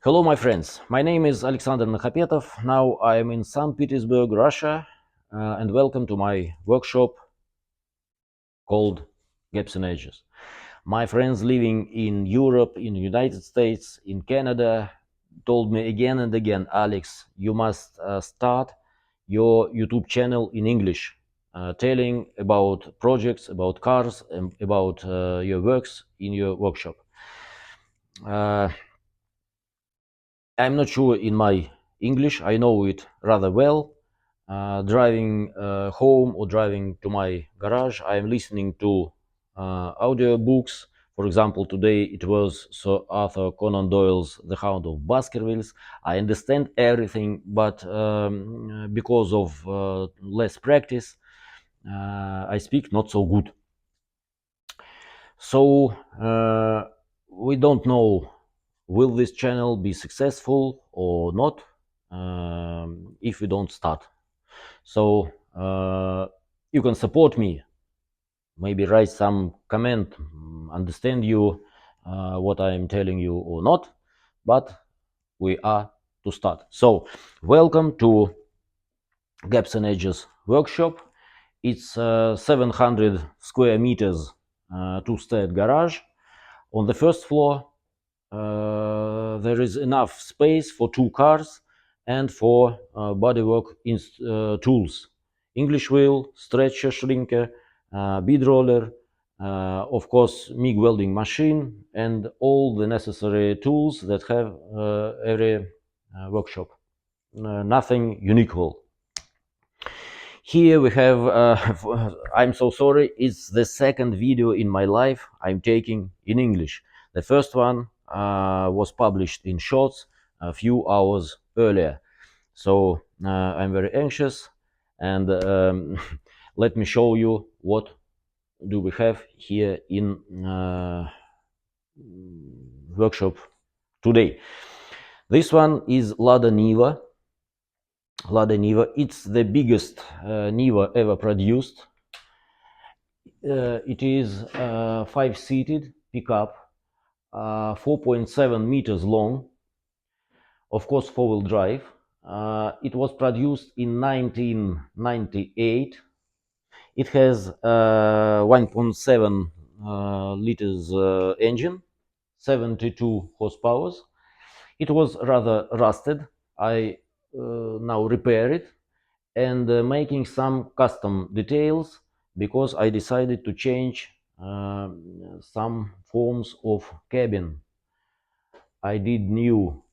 Hello, my friends. My name is Alexander Nakhapetov. Now I am in St. Petersburg, Russia, and welcome to my workshop called Gaps and Edges. My friends living in Europe, in the United States, in Canada told me again and again, Alex, you must start your YouTube channel in English, telling about projects, about cars, and about your works in your workshop. I'm not sure in my English. I know it rather well. Driving home or driving to my garage, I am listening to audio books. For example, today it was Sir Arthur Conan Doyle's The Hound of Baskervilles. I understand everything, but because of less practice, I speak not so good. So we don't know will this channel be successful or not if we don't start. So you can support me, maybe write some comment, understand you what I am telling you or not, but we are to start. So welcome to Gaps and Edges workshop. It's 700 square meters two-state garage. On the first floor there is enough space for 2 cars and for bodywork tools: English wheel, stretcher shrinker, bead roller, of course MIG welding machine, and all the necessary tools that have every workshop. Nothing unique. Here we have, I'm so sorry, it's the second video in my life I'm taking in English. The first one was published in shorts a few hours earlier. So I'm very anxious, and let me show you what do we have here in workshop today. This one is Lada Niva. It's the biggest Niva ever produced. It is a 5-seated pickup, 4.7 meters long, of course 4-wheel drive. It was produced in 1998. It has a 1.7 liters engine, 72 horsepower. It was rather rusted. I now repair it and making some custom details because I decided to change some forms of cabin. I did new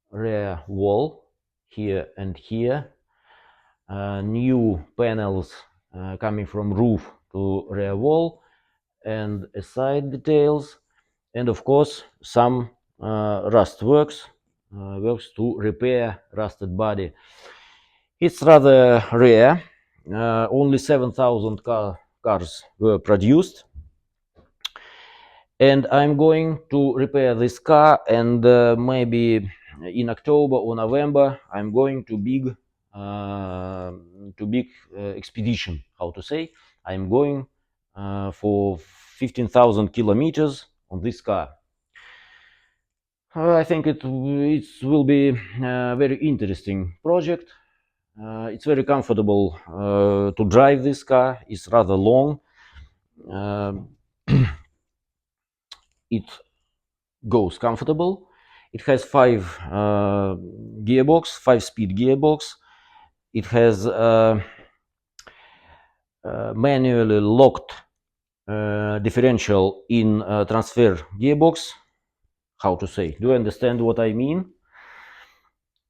rear wall here and here, new panels coming from roof to rear wall, and side details, and of course some rust works to repair rusted body. It's rather rare. Only 7,000 cars were produced, and I'm going to repair this car, and maybe in October or November I'm going to big expedition. How to say? I'm going for 15,000 kilometers on this car. I think it will be a very interesting project. It's very comfortable to drive this car. It's rather long. It goes comfortable. It has 5-speed gearbox. It has manually locked differential in transfer gearbox. How to say? Do you understand what I mean?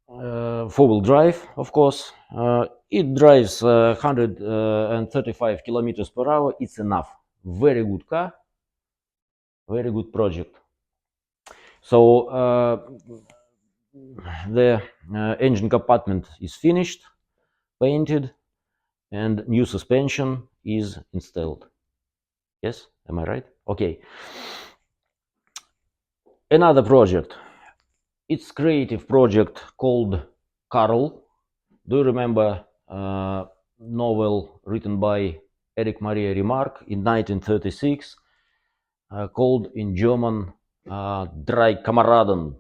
4-wheel drive, of course. It drives 135 kilometers per hour. It's enough. Very good car, very good project. So the engine compartment is finished, painted, and new suspension is installed. Yes, am I right? Okay. Another project. It's creative project called Karl. Do you remember novel written by Erich Maria Remarque in 1936, called in German Drei Kameraden,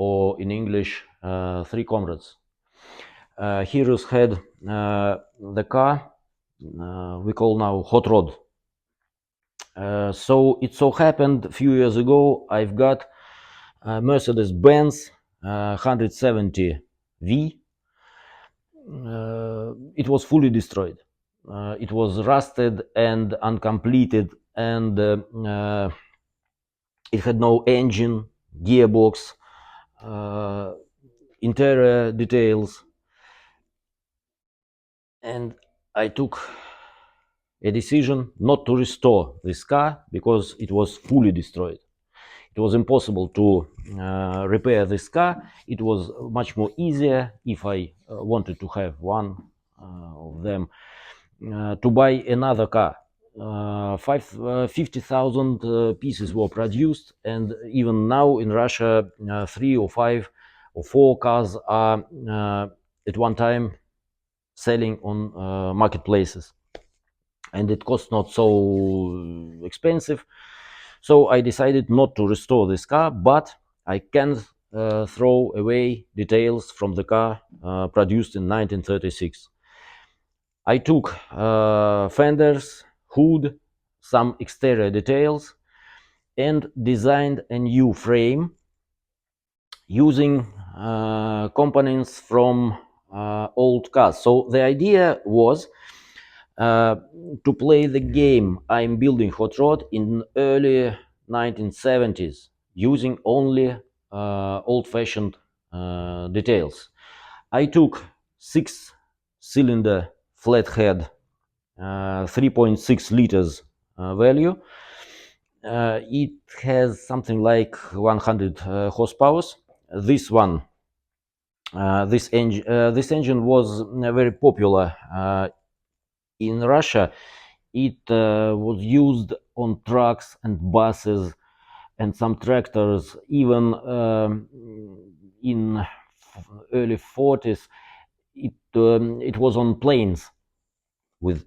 or in English, Three Comrades. Heroes had the car we call now Hot Rod. So it so happened a few years ago I've got Mercedes-Benz 170V. It was fully destroyed. It was rusted and uncompleted, and it had no engine, gearbox, interior details, and I took a decision not to restore this car because it was fully destroyed. It was impossible to repair this car. It was much more easier if I wanted to have one of them to buy another car. 50,000 pieces were produced, and even now in Russia, 3 or 5 or 4 cars are at one time selling on marketplaces, and it costs not so expensive. So I decided not to restore this car, but I can throw away details from the car produced in 1936. I took fenders, hood, some exterior details, and designed a new frame using components from old cars. So the idea was to play the game I'm building Hot Rod in early 1970s using only old-fashioned details. I took 6-cylinder flathead 3.6 liters value. It has something like 100 horsepower. This one, this engine was very popular in Russia. It was used on trucks and buses and some tractors. Even in early 40s, it was on planes with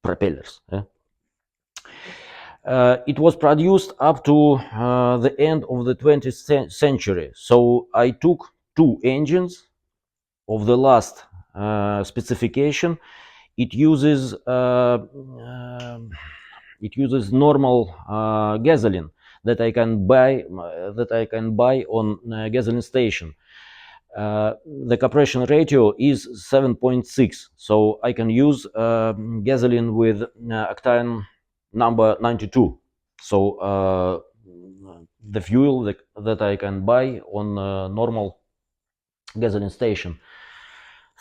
propellers. It was produced up to the end of the 20th century. So I took 2 engines of the last specification. It uses normal gasoline that I can buy on gasoline station. The compression ratio is 7.6, so I can use gasoline with octane number 92. So the fuel that I can buy on normal gasoline station.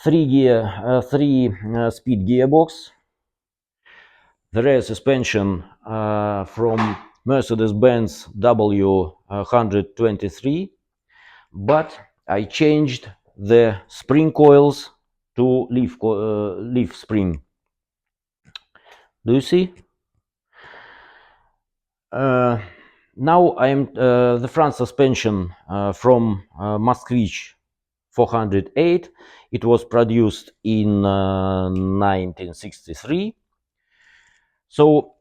3-speed gearbox. The rear suspension from Mercedes-Benz W123, but I changed the spring coils to leaf spring. Do you see? Now I'm the front suspension from Moskvich 408. It was produced in 1963. So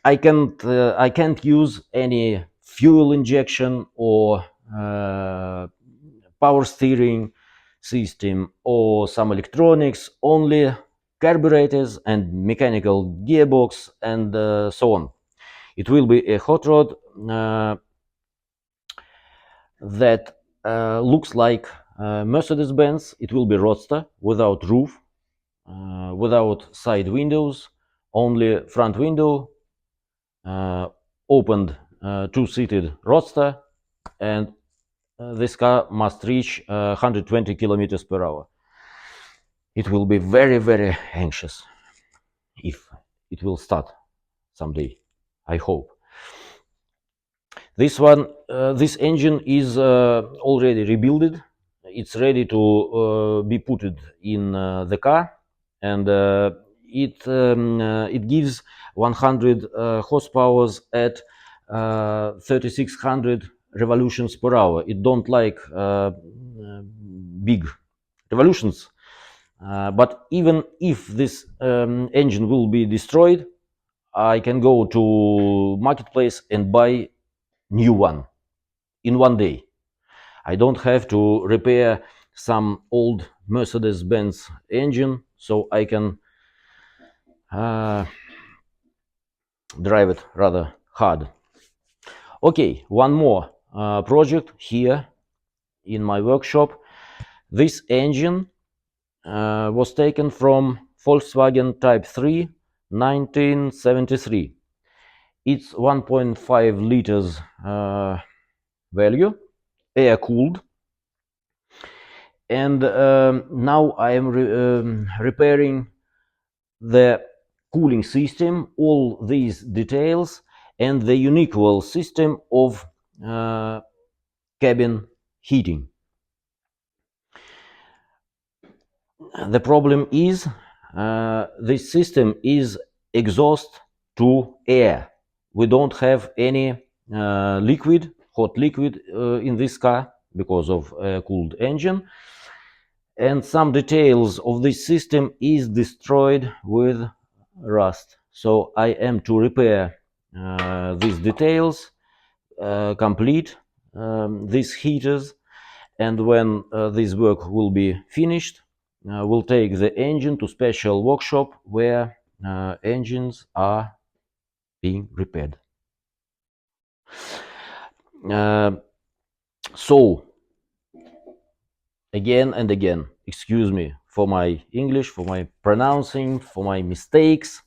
I can't use any fuel injection or power steering system or some electronics, only carburetors and mechanical gearbox and so on. It will be a hot rod that looks like Mercedes-Benz. It will be Roadster without roof, without side windows, only front window, opened 2-seated Roadster, and this car must reach 120 kilometers per hour. It will be very, very anxious if it will start someday, I hope. This one, this engine is already rebuilt. It's ready to be put in the car, and it gives 100 horsepower at 3600 revolutions per hour. It don't like big revolutions, but even if this engine will be destroyed, I can go to marketplace and buy new one in one day. I don't have to repair some old Mercedes-Benz engine, so I can drive it rather hard. Okay, one more project here in my workshop. This engine was taken from Volkswagen Type 3 1973. It's 1.5 liters value, air cooled, and now I am repairing the cooling system, all these details, and the unequal system of cabin heating. The problem is this system is exhaust to air. We don't have any liquid, hot liquid in this car because of a cooled engine, and some details of this system is destroyed with rust. So I am to repair these details, complete these heaters, and when this work will be finished, we'll take the engine to special workshop where engines are being repaired. So again and again, excuse me for my English, for my pronouncing, for my mistakes.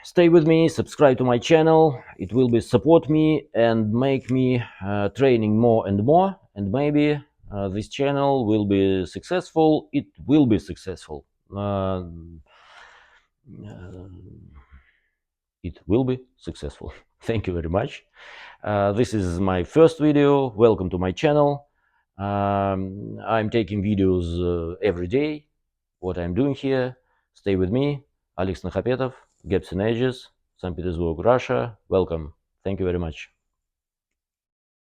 Stay with me, subscribe to my channel. It will be support me and make me training more and more, and maybe this channel will be successful. It will be successful. It will be successful. Thank you very much. This is my first video. Welcome to my channel. I'm taking videos every day. What I'm doing here. Stay with me. Alex Nakhapetov, Gaps and Edges, St. Petersburg, Russia. Welcome. Thank you very much.